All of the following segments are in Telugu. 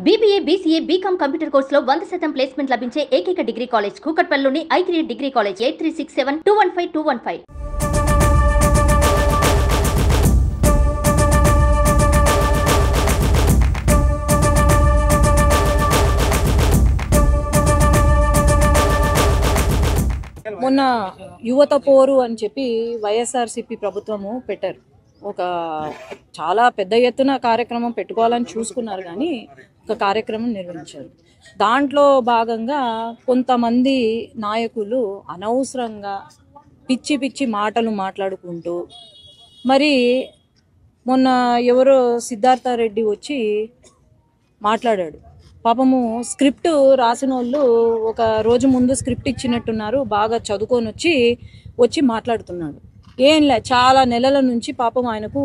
BBA, BCA, BCom కంప్యూటర్ కోర్సులో 100% ప్లేస్మెంట్ లభించే ఏకైక డిగ్రీ కాలేజ్ కూకట్పల్లిలోని I3 డిగ్రీ కాలేజ్ 8367215215. మొన్న యువత పోరు అని చెప్పి వైఎస్ఆర్సీపీ ప్రభుత్వము పెట్టారు. ఒక చాలా పెద్ద ఎత్తున కార్యక్రమం పెట్టుకోవాలని చూసుకున్నారు, కానీ ఒక కార్యక్రమం నిర్వహించారు. దాంట్లో భాగంగా కొంతమంది నాయకులు అనవసరంగా పిచ్చి పిచ్చి మాటలు మాట్లాడుకుంటూ, మరి మొన్న ఎవరో సిద్ధార్థరెడ్డి వచ్చి మాట్లాడాడు. పాపము స్క్రిప్ట్ రాసిన వాళ్ళు ఒక రోజు ముందు స్క్రిప్ట్ ఇచ్చినట్టున్నారు, బాగా చదువుకొని వచ్చి మాట్లాడుతున్నాడు. ఏంలే, చాలా నెలల నుంచి పాపం ఆయనకు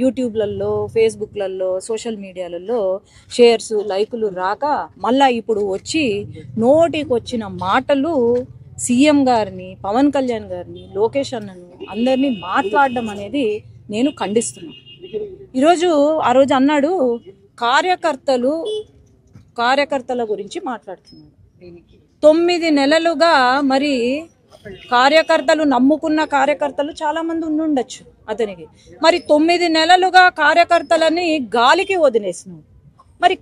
యూట్యూబ్లలో, ఫేస్బుక్లలో, సోషల్ మీడియాలలో షేర్స్, లైకులు రాక మళ్ళా ఇప్పుడు వచ్చి నోటికి వచ్చిన మాటలు సీఎం గారిని, పవన్ కళ్యాణ్ గారిని, లోకేష్ అన్నను అందరినీ మాట్లాడడం అనేది నేను ఖండిస్తున్నాను. ఈరోజు ఆ రోజు అన్నాడు కార్యకర్తల గురించి మాట్లాడుతున్నాడు. 9 నెలలుగా మరి కార్యకర్తలు నమ్ముకున్న కార్యకర్తలు చాలా మంది ఉండొచ్చు అతనికి. మరి 9 నెలలుగా కార్యకర్తలని గాలికి వదిలేసినాడు. మరి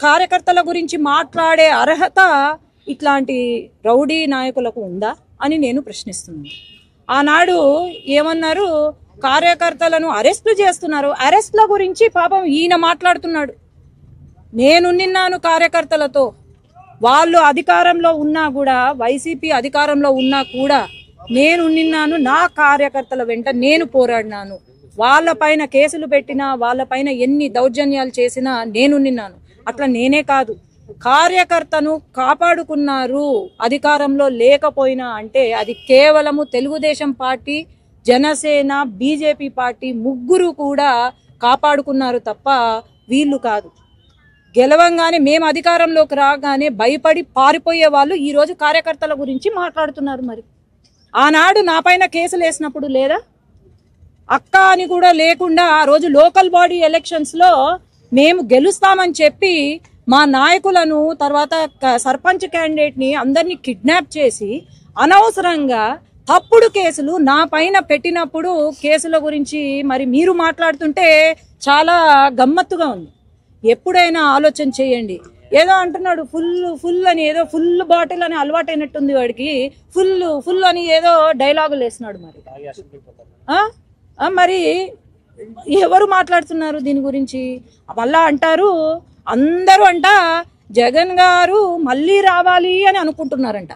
కార్యకర్తల గురించి మాట్లాడే అర్హత ఇట్లాంటి రౌడీ నాయకులకు ఉందా అని నేను ప్రశ్నిస్తున్నాను. ఆనాడు ఏమన్నారు, కార్యకర్తలను అరెస్టు చేస్తున్నారు, అరెస్ట్ల గురించి పాపం ఈయన మాట్లాడుతున్నాడు. నేను నిన్నాను కార్యకర్తలతో, వాళ్ళు అధికారంలో ఉన్నా కూడా, వైసీపీ అధికారంలో ఉన్నా కూడా నేను నిన్నాను, నా కార్యకర్తల వెంట నేను పోరాడినాను. వాళ్ళపైన కేసులు పెట్టినా, వాళ్ళపైన ఎన్ని దౌర్జన్యాలు చేసినా నేను నిన్నాను. అట్లా నేనే కాదు, కార్యకర్తను కాపాడుకున్నారు అధికారంలో లేకపోయినా అంటే అది కేవలము Telugu Desam party, Janasena, BJP party ముగ్గురు కూడా కాపాడుకున్నారు తప్ప వీళ్ళు కాదు. గెలవంగానే, మేము అధికారంలోకి రాగానే భయపడి పారిపోయే వాళ్ళు ఈరోజు కార్యకర్తల గురించి మాట్లాడుతున్నారు. మరి ఆనాడు నా పైన కేసులు వేసినప్పుడు లేదా, అక్క అని కూడా లేకుండా ఆ రోజు లోకల్ బాడీ ఎలక్షన్స్లో మేము గెలుస్తామని చెప్పి మా నాయకులను, తర్వాత సర్పంచ్ క్యాండిడేట్ని అందరినీ కిడ్నాప్ చేసి అనవసరంగా తప్పుడు కేసులు నా పైన పెట్టినప్పుడు కేసుల గురించి మరి మీరు మాట్లాడుతుంటే చాలా గమ్మత్తుగా ఉంది. ఎప్పుడైనా ఆలోచన చేయండి. ఏదో అంటున్నాడు ఫుల్ అని, ఏదో ఫుల్ బాటిల్ అని అలవాటైనట్టుంది వాడికి, ఫుల్ అని ఏదో డైలాగులు వేస్తున్నాడు. మరి ఎవరు మాట్లాడుతున్నారు దీని గురించి? మళ్ళా అంటారు అందరూ జగన్ గారు మళ్ళీ రావాలి అని అనుకుంటున్నారంట.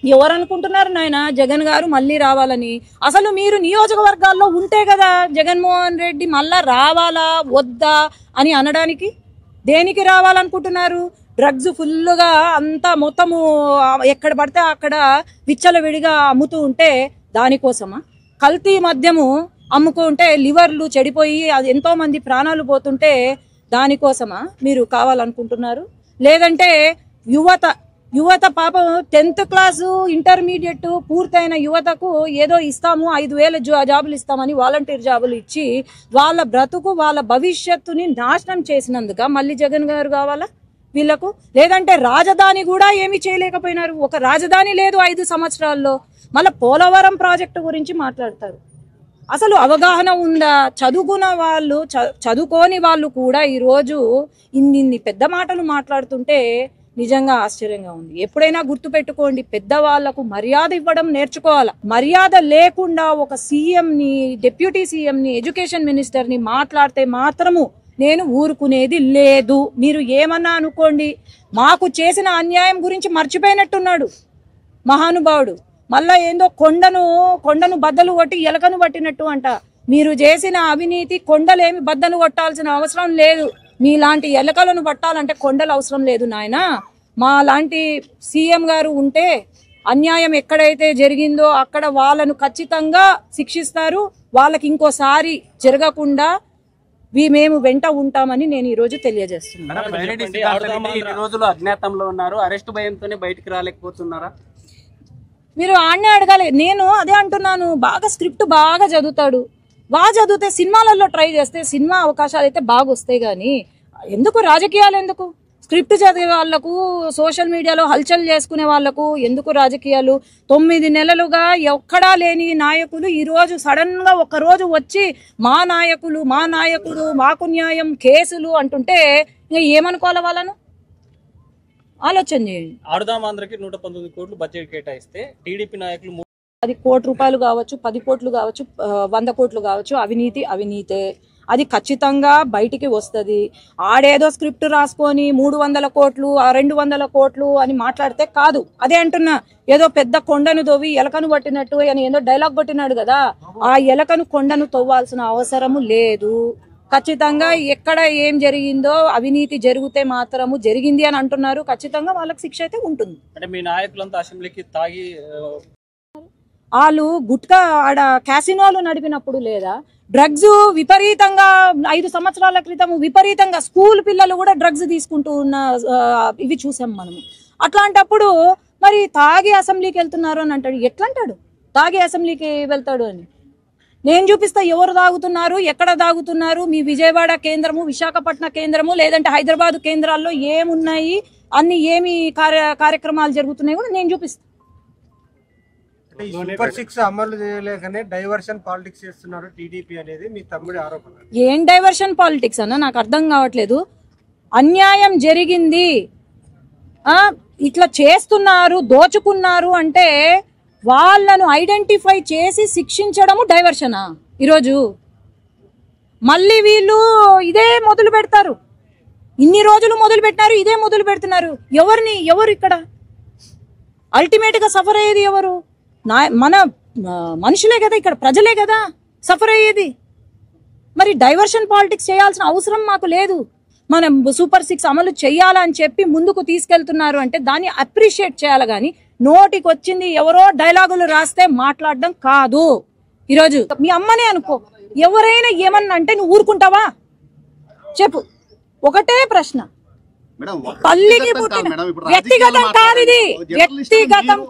ఎవరు అనుకుంటున్నారు నాయన జగన్ గారు మళ్ళీ రావాలని? అసలు మీరు నియోజకవర్గాల్లో ఉంటే కదా జగన్మోహన్ రెడ్డి మళ్ళా రావాలా వద్దా అని అనడానికి. దేనికి రావాలనుకుంటున్నారు? డ్రగ్స్ ఫుల్గా అంతా మొత్తము ఎక్కడ పడితే అక్కడ విచ్చలవిడిగా అమ్ముతూ ఉంటే దానికోసమా? కల్తీ మద్యము అమ్ముకుంటే లివర్లు చెడిపోయి ఎంతో మంది ప్రాణాలు పోతుంటే దానికోసమా మీరు కావాలనుకుంటున్నారు? లేదంటే యువత పాపం 10th క్లాసు, ఇంటర్మీడియట్ పూర్తయిన యువతకు ఏదో ఇస్తాము, 5,000 జాబులు ఇస్తామని వాలంటీర్ జాబులు ఇచ్చి వాళ్ళ బ్రతుకు, వాళ్ళ భవిష్యత్తుని నాశనం చేసినందుక మళ్ళీ జగన్ గారు కావాలా వీళ్ళకు? లేదంటే రాజధాని కూడా ఏమీ చేయలేకపోయినారు. ఒక రాజధాని లేదు 5 సంవత్సరాల్లో. మళ్ళీ పోలవరం ప్రాజెక్టు గురించి మాట్లాడతారు. అసలు అవగాహన ఉందా? చదువుకున్న వాళ్ళు, చదువుకోని వాళ్ళు కూడా ఈరోజు ఇన్ని పెద్ద మాటలు మాట్లాడుతుంటే నిజంగా ఆశ్చర్యంగా ఉంది. ఎప్పుడైనా గుర్తుపెట్టుకోండి, పెద్దవాళ్లకు మర్యాద ఇవ్వడం నేర్చుకోవాలా. మర్యాద లేకుండా ఒక సీఎంని, డిప్యూటీ సీఎంని, ఎడ్యుకేషన్ మినిస్టర్ని మాట్లాడితే మాత్రము నేను ఊరుకునేది లేదు. మీరు ఏమన్నా అనుకోండి, మాకు చేసిన అన్యాయం గురించి మర్చిపోయినట్టున్నాడు మహానుభావుడు. మళ్ళా ఏందో కొండను బద్దలు కొట్టి ఎలకను పట్టినట్టు అంట. మీరు చేసిన అవినీతి కొండలేమి బద్దలు కొట్టాల్సిన అవసరం లేదు. మీలాంటి ఎలకలను పట్టాలంటే కొండలు అవసరం లేదు నాయన. మా లాంటి సీఎం గారు ఉంటే అన్యాయం ఎక్కడైతే జరిగిందో అక్కడ వాళ్ళను ఖచ్చితంగా శిక్షిస్తారు. వాళ్ళకి ఇంకోసారి జరగకుండా మేము వెంట ఉంటామని నేను ఈ రోజు తెలియజేస్తున్నాను. మీరు ఆడనే అడగాలి. నేను అదే అంటున్నాను, బాగా స్క్రిప్ట్ బాగా చదువుతాడు, బాగా చదివితే సినిమాలలో ట్రై చేస్తే సినిమా అవకాశాలు అయితే బాగా వస్తాయి. కానీ ఎందుకు రాజకీయాలు? ఎందుకు స్క్రిప్ట్ చదివే వాళ్లకు, సోషల్ మీడియాలో హల్చల్ చేసుకునే వాళ్లకు ఎందుకు రాజకీయాలు? 9 నెలలుగా ఎక్కడా లేని నాయకులు ఈ రోజు సడన్ గా ఒక రోజు వచ్చి మా నాయకుడు మాకు న్యాయం, కేసులు అంటుంటే ఇంకా ఏమనుకోవాలి వాళ్ళను? ఆలోచన చేయండి. ఆడుదాం ఆంధ్రకి 119 కోట్లు బడ్జెట్ కేటాయిస్తే టీడీపీ నాయకులు 10 కోట్ల రూపాయలు కావచ్చు, 10 కోట్లు కావచ్చు, 100 కోట్లు కావచ్చు, అవినీతే. అది ఖచ్చితంగా బయటికి వస్తుంది. ఆడేదో స్క్రిప్ట్ రాసుకొని 300 కోట్లు 200 కోట్లు అని మాట్లాడితే కాదు. అదే అంటున్నా, ఏదో పెద్ద కొండను తవ్వి ఎలకను పట్టినట్టు అని ఏదో డైలాగ్ కొట్టినాడు కదా, ఆ ఎలకను కొండను తవ్వాల్సిన అవసరము లేదు. ఖచ్చితంగా ఎక్కడ ఏం జరిగిందో అవినీతి జరిగితే మాత్రము జరిగింది అని అంటున్నారు. ఖచ్చితంగా వాళ్ళకి శిక్ష అయితే ఉంటుంది. అంటే మీ నాయకులంతా అసెంబ్లీకి తాగి వాళ్ళు గుట్కా ఆడ క్యాసినోలు నడిపినప్పుడు లేదా డ్రగ్స్ విపరీతంగా 5 సంవత్సరాల క్రితం విపరీతంగా స్కూల్ పిల్లలు కూడా డ్రగ్స్ తీసుకుంటూ ఉన్న ఇవి చూసాం మనము. అట్లాంటప్పుడు మరి తాగి అసెంబ్లీకి వెళ్తున్నారు అని అంటాడు. ఎట్లా అంటాడు తాగి అసెంబ్లీకి వెళ్తాడు అని? నేను చూపిస్తా ఎవరు తాగుతున్నారు, ఎక్కడ తాగుతున్నారు. మీ విజయవాడ కేంద్రము, విశాఖపట్నం కేంద్రము, లేదంటే హైదరాబాద్ కేంద్రాల్లో ఏమున్నాయి, అన్ని ఏమి కార్యక్రమాలు జరుగుతున్నాయి కూడా నేను చూపిస్తాను. సూపర్ 6 అమలు చేయలేకనే డైవర్షన్ పాలిటిక్స్ చేస్తున్నారు టీడీపీ అనేది మీ తమ్ముడి ఆరోపణ. ఏం డైవర్షన్ పాలిటిక్స్ అన్న నాకు అర్థం కావట్లేదు. అన్యాయం జరిగింది, ఇట్లా చేస్తున్నారు, దోచుకున్నారు అంటే వాళ్ళను ఐడెంటిఫై చేసి శిక్షించడము డైవర్షనా? ఈరోజు మళ్ళీ వీళ్ళు ఇదే మొదలు పెడతారు. ఇన్ని రోజులు మొదలు పెట్టినారు, ఇదే మొదలు పెడుతున్నారు. ఎవరు ఇక్కడ అల్టిమేట్ గా సఫర్ అయ్యేది ఎవరు? మన మనుషులే కదా, ఇక్కడ ప్రజలే కదా సఫర్ అయ్యేది. మరి డైవర్షన్ పాలిటిక్స్ చేయాల్సిన అవసరం మాకు లేదు. మనం సూపర్ 6 అమలు చేయాలని చెప్పి ముందుకు తీసుకెళ్తున్నారు అంటే దాన్ని అప్రిషియేట్ చేయాలి. కానీ నోటికి వచ్చింది ఎవరో డైలాగులు రాస్తే మాట్లాడడం కాదు. ఈరోజు మీ అమ్మనే అనుకో, ఎవరైనా ఏమన్నా అంటే నువ్వు ఊరుకుంటావా చెప్పు? ఒకటే ప్రశ్న, తల్లికి పుట్టిన వ్యక్తిగతం కాదు, ఇది వ్యక్తిగతం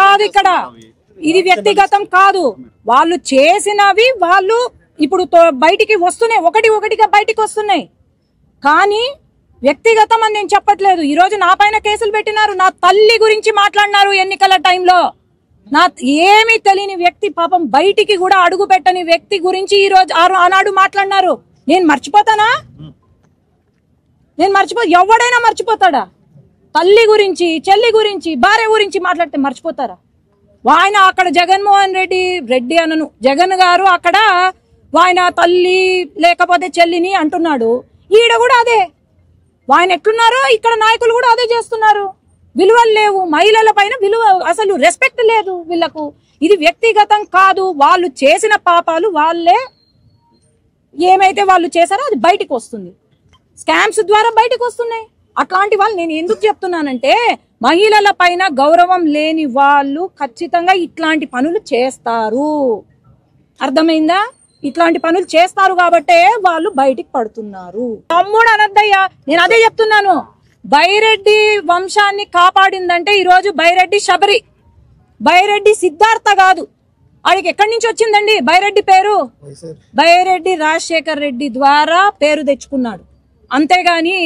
కాదు ఇక్కడ, ఇది వ్యక్తిగతం కాదు. వాళ్ళు చేసినవి వాళ్ళు ఇప్పుడు బయటికి వస్తున్నాయి, ఒకటిగా బయటికి వస్తున్నాయి. కానీ వ్యక్తిగతం అని నేను చెప్పట్లేదు. ఈ రోజు నా పైన కేసులు పెట్టినారు, నా తల్లి గురించి మాట్లాడినారు ఎన్నికల టైంలో. నా ఏమీ తెలియని వ్యక్తి, పాపం బయటికి కూడా అడుగు పెట్టని వ్యక్తి గురించి ఈ రోజు ఆనాడు మాట్లాడినారు. నేను మర్చిపోతానా? ఎవడైనా మర్చిపోతాడా? తల్లి గురించి, చెల్లి గురించి, భార్య గురించి మాట్లాడితే మర్చిపోతారా? ఆయన అక్కడ జగన్మోహన్ రెడ్డి అనను, జగన్ గారు అక్కడ ఆయన తల్లి లేకపోతే చెల్లిని అంటున్నాడు. ఈడ కూడా అదే. ఆయన ఎట్లున్నారో ఇక్కడ నాయకులు కూడా అదే చేస్తున్నారు. విలువలు లేవు, మహిళల పైన విలువ, అసలు రెస్పెక్ట్ లేదు వీళ్లకు. ఇది వ్యక్తిగతం కాదు. వాళ్ళు చేసిన పాపాలు వాళ్ళే, ఏమైతే వాళ్ళు చేశారో అది బయటకు వస్తుంది. స్కామ్స్ ద్వారా బయటకు వస్తున్నాయి. అట్లాంటి వాళ్ళు నేను ఎందుకు చెప్తున్నానంటే, మహిళల పైన గౌరవం లేని వాళ్ళు ఖచ్చితంగా ఇట్లాంటి పనులు చేస్తారు. అర్థమైందా? ఇట్లాంటి పనులు చేస్తారు కాబట్టే వాళ్ళు బయటికి పడుతున్నారు. తమ్ముడు అనద్దయ్యా, నేను అదే చెప్తున్నాను. బైరెడ్డి వంశాన్ని కాపాడిందంటే ఈరోజు బైరెడ్డి శబరి, బైరెడ్డి సిద్ధార్థ కాదు. ఆడికి ఎక్కడి నుంచి వచ్చిందండి బైరెడ్డి పేరు? బైరెడ్డి రాజశేఖర్ రెడ్డి ద్వారా పేరు తెచ్చుకున్నాడు. అంతేగాని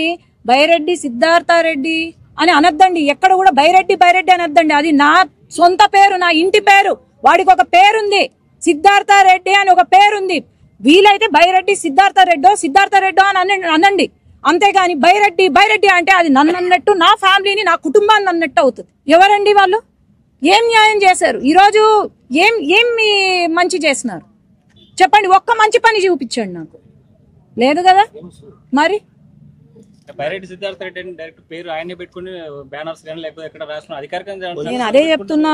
బైరెడ్డి సిద్ధార్థ రెడ్డి అని అనద్దండి. ఎక్కడ కూడా బైరెడ్డి అనద్దండి. అది నా సొంత పేరు, నా ఇంటి పేరు. వాడికి ఒక పేరుంది, సిద్ధార్థ రెడ్డి అని ఒక పేరుంది. వీలైతే బైరెడ్డి సిద్ధార్థ రెడ్డో అని అనండి. అంతేగాని బైరెడ్డి అంటే అది నన్ను అన్నట్టు, నా ఫ్యామిలీని, నా కుటుంబాన్ని అన్నట్టు అవుతుంది. ఎవరండి వాళ్ళు? ఏం న్యాయం చేశారు? ఈరోజు ఏం మంచి చేస్తున్నారు చెప్పండి? ఒక్క మంచి పని చూపించండి నాకు. లేదు కదా. మరి బైరెడ్డి సిద్ధార్థ రెడ్డి అని డైరెక్ట్ పేరు ఆయనే పెట్టుకుని బ్యానర్స్ కానీ లేకపోతే ఎక్కడ రాసిన అధికారికంగా నేను అదే చెప్తున్నా.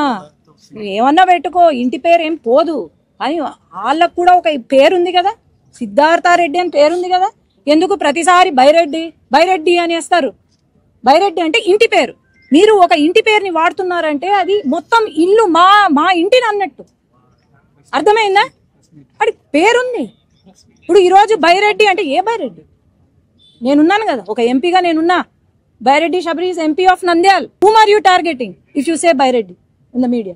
ఏమన్నా పెట్టుకో, ఇంటి పేరు ఏం పోదు. అని వాళ్ళకు కూడా ఒక పేరుంది కదా, సిద్ధార్థ రెడ్డి అని పేరుంది కదా. ఎందుకు ప్రతిసారి బైరెడ్డి అనేస్తారు? బైరెడ్డి అంటే ఇంటి పేరు. మీరు ఒక ఇంటి పేరుని వాడుతున్నారంటే అది మొత్తం ఇల్లు మా ఇంటిని అన్నట్టు. అర్థమైందా? అది పేరుంది. ఇప్పుడు ఈరోజు బైరెడ్డి అంటే ఏ బైరెడ్డి? నేనున్నాను కదా, ఒక ఎంపీగా నేనున్నా. Byreddy Sabari is MP of Nandyal. Whom are you targeting if you say Byreddy in the media?